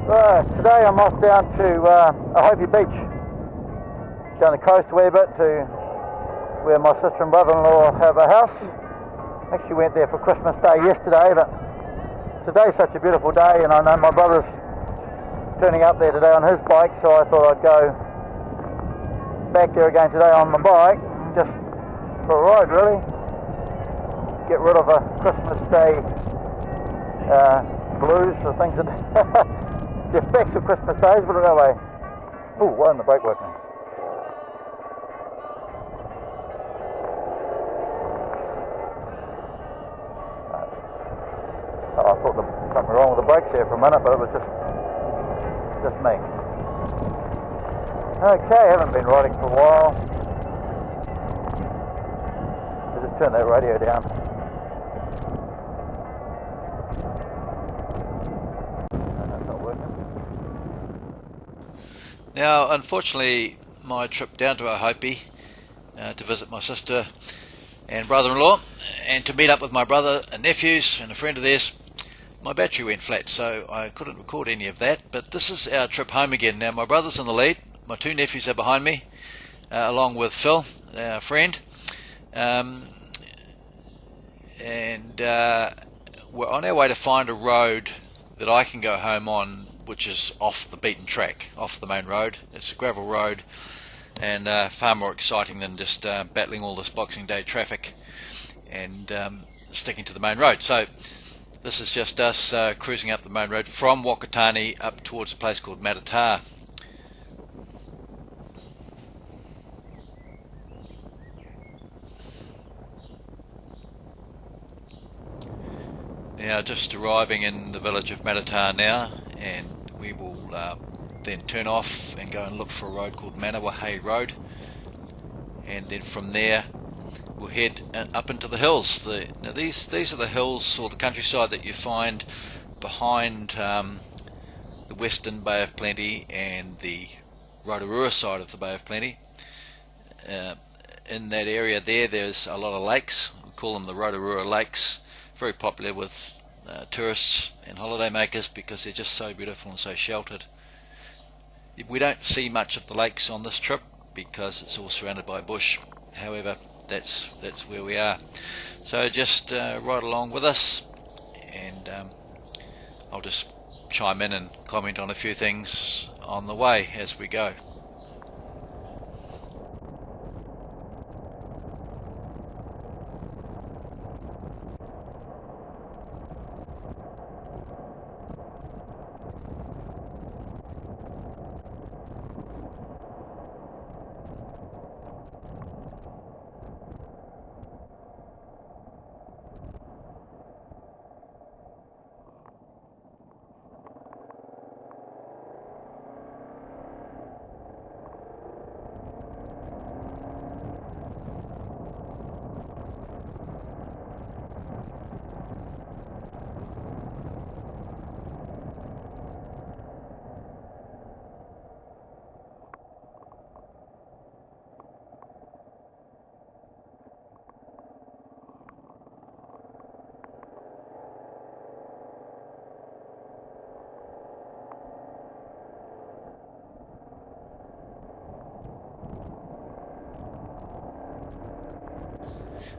Today I'm off down to Ahopie Beach, down the coast a wee bit to where my sister and brother-in-law have a house. Actually went there for Christmas Day yesterday, but today's such a beautiful day, and I know my brother's turning up there today on his bike, so I thought I'd go back there again today on my bike, just for a ride really. Get rid of a Christmas Day blues or things that the effects of Christmas Day, put it that way. Oh, why isn't the brake working? Oh, I thought there was something wrong with the brakes there for a minute, but it was just me. Okay, haven't been riding for a while. I'll just turn that radio down. Now, unfortunately, my trip down to Ahopie to visit my sister and brother-in-law and to meet up with my brother and nephews and a friend of theirs, my battery went flat, so I couldn't record any of that. But this is our trip home again. Now, my brother's in the lead, my two nephews are behind me, along with Phil, our friend, and we're on our way to find a road that I can go home on, which is off the beaten track, off the main road. It's a gravel road and far more exciting than just battling all this Boxing Day traffic and sticking to the main road. So this is just us cruising up the main road from Wakatani up towards a place called Matatā. Now, just arriving in the village of Matatā now, and we will then turn off and go and look for a road called Manawahei Road, and then from there we'll head up into the hills. Now these are the hills or the countryside that you find behind the western Bay of Plenty and the Rotorua side of the Bay of Plenty. In that area there's a lot of lakes. We call them the Rotorua Lakes. Very popular with tourists and holiday makers because they're just so beautiful and so sheltered. We don't see much of the lakes on this trip because it's all surrounded by bush. However, that's where we are. So just ride along with us, and I'll just chime in and comment on a few things on the way as we go.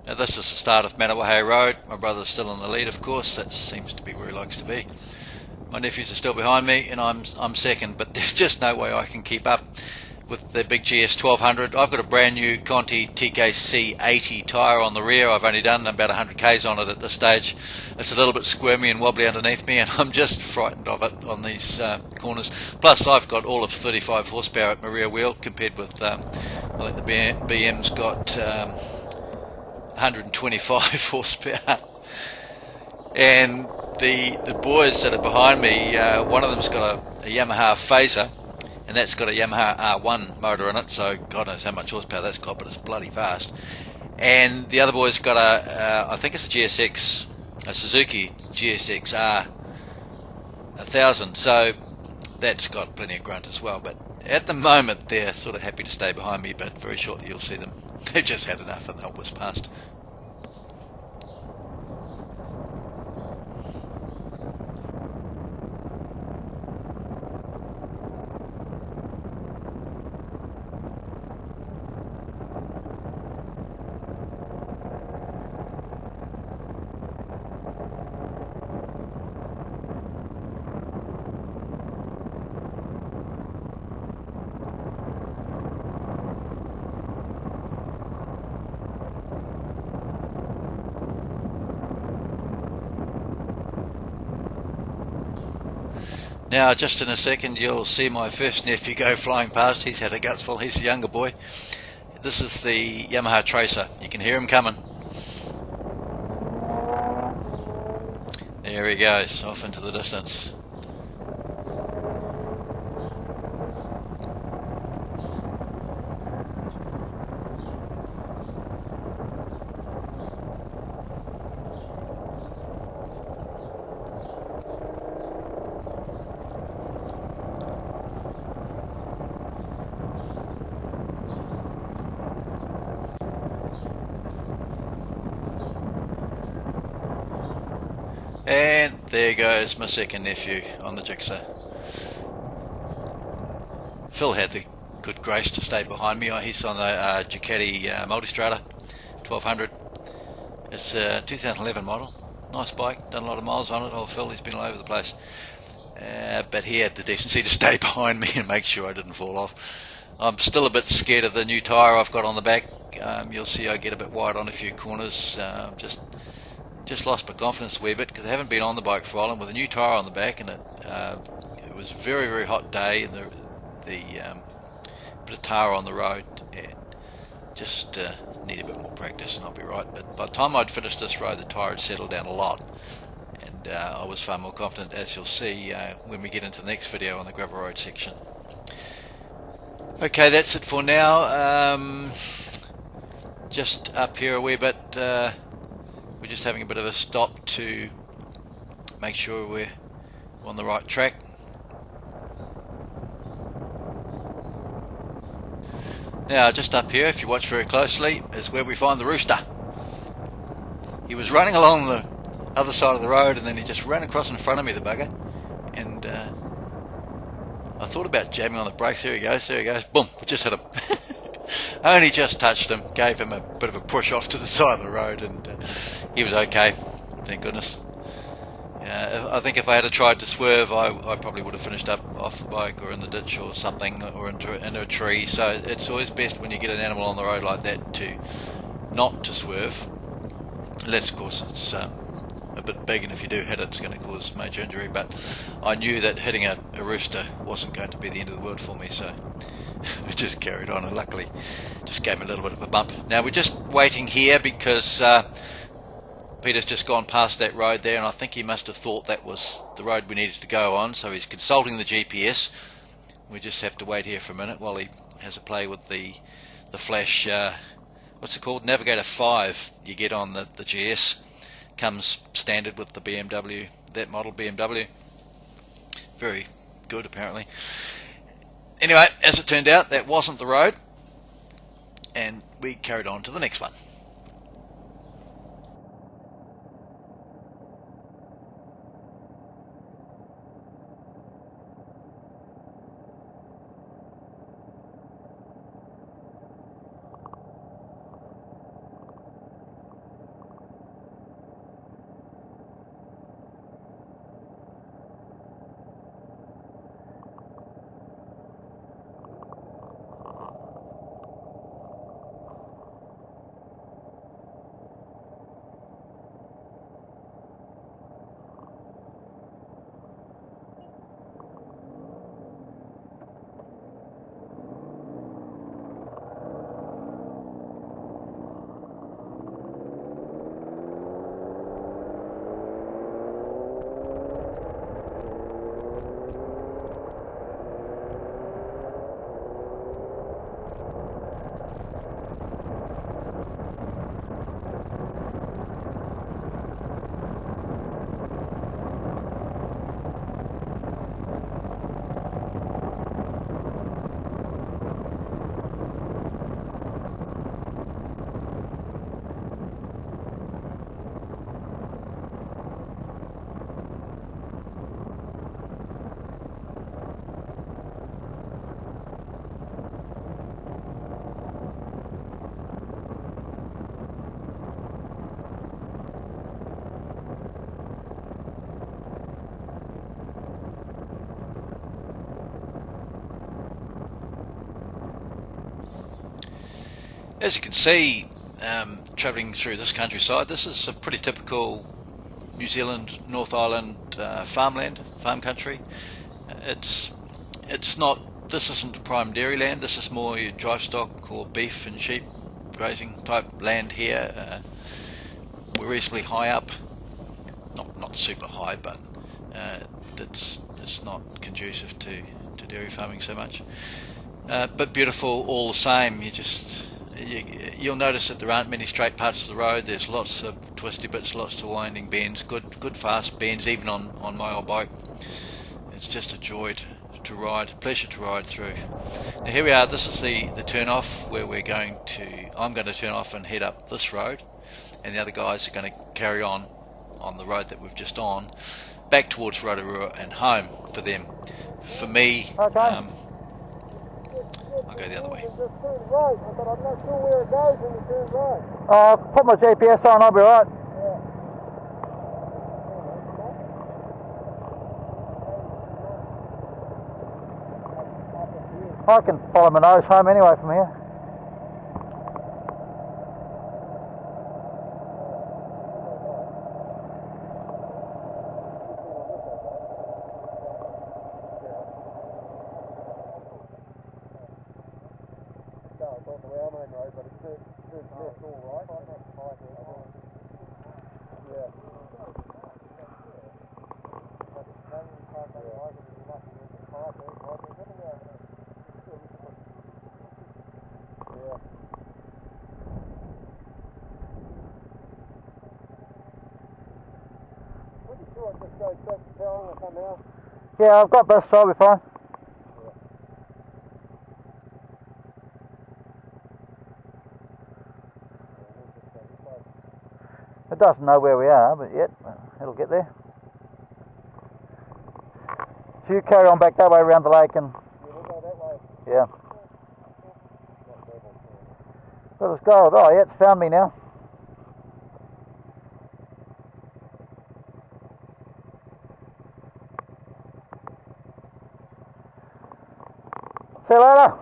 Now this is the start of Manawahei Road. My brother's still in the lead, of course. That seems to be where he likes to be. My nephews are still behind me, and I'm second, but there's just no way I can keep up with the big GS 1200. I've got a brand new Conti TKC 80 tyre on the rear. I've only done about 100 k's on it at this stage. It's a little bit squirmy and wobbly underneath me, and I'm just frightened of it on these corners. Plus I've got all of 35 horsepower at my rear wheel compared with I think the BM's got 125 horsepower. And the boys that are behind me, one of them's got a Yamaha Phaser, and that's got a Yamaha R1 motor in it, so God knows how much horsepower that's got, but it's bloody fast. And the other boy's got I think it's a GSX, a Suzuki GSX R 1000, so that's got plenty of grunt as well. But at the moment they're sort of happy to stay behind me, but very shortly you'll see them. They've just had enough and they'll whiz past. Now, just in a second, you'll see my first nephew go flying past. He's had a gutsful. He's a younger boy. This is the Yamaha Tracer. You can hear him coming. There he goes, off into the distance. And there goes my second nephew on the jigsaw. Phil had the good grace to stay behind me. He's on the Ducati Multistrada 1200. It's a 2011 model. Nice bike, done a lot of miles on it. Oh, Phil, he's been all over the place. But he had the decency to stay behind me and make sure I didn't fall off. I'm still a bit scared of the new tyre I've got on the back. You'll see I get a bit wide on a few corners. Just lost my confidence a wee bit because I haven't been on the bike for a while, and with a new tyre on the back, and it was a very, very hot day, and the bit of tar on the road, and just need a bit more practice and I'll be right. But by the time I'd finished this road, the tyre had settled down a lot, and I was far more confident, as you'll see when we get into the next video on the gravel road section. Okay, that's it for now. Just up here a wee bit. We're just having a bit of a stop to make sure we're on the right track. Now, just up here, if you watch very closely, is where we find the rooster. He was running along the other side of the road, and then he just ran across in front of me, the bugger. And I thought about jamming on the brakes. There he goes, boom, we just hit him. I only just touched him, gave him a bit of a push off to the side of the road, and he was okay, thank goodness. I think if I had tried to swerve, I probably would have finished up off the bike or in the ditch or something, or into a tree. So it's always best when you get an animal on the road like that to not to swerve, unless of course it's a bit big, and if you do hit it, it's going to cause major injury. But I knew that hitting a rooster wasn't going to be the end of the world for me, so it just carried on, and luckily just gave me a little bit of a bump. Now we're just waiting here because Peter's just gone past that road there, and I think he must have thought that was the road we needed to go on, so he's consulting the GPS. We just have to wait here for a minute while he has a play with the flash, what's it called, Navigator 5 you get on the GS. Comes standard with the BMW, that model BMW. Very good apparently. Anyway, as it turned out, that wasn't the road, and we carried on to the next one. As you can see, travelling through this countryside, this is a pretty typical New Zealand North Island farm country. It's not. This isn't prime dairy land. This is more your dry stock or beef and sheep grazing type land here. We're reasonably high up, not super high, but it's not conducive to dairy farming so much. But beautiful all the same. You'll notice that there aren't many straight parts of the road. There's lots of twisty bits, lots of winding bends, good fast bends, even on my old bike. It's just a joy to ride, pleasure to ride through. Now here we are. This is the turn off where I'm going to turn off and head up this road, and the other guys are going to carry on the road that we've just on, back towards Rotorua and home for them. For me, Okay. I'll go the other way. I'll put my GPS on, I'll be right. I can follow my nose home anyway from here. Yeah, I've got this, so I'll be fine. It doesn't know where we are, but yet it'll get there. So you carry on back that way around the lake and... We'll go that way. Yeah. Well, it's gold. Oh, yeah, it's found me now. See you later.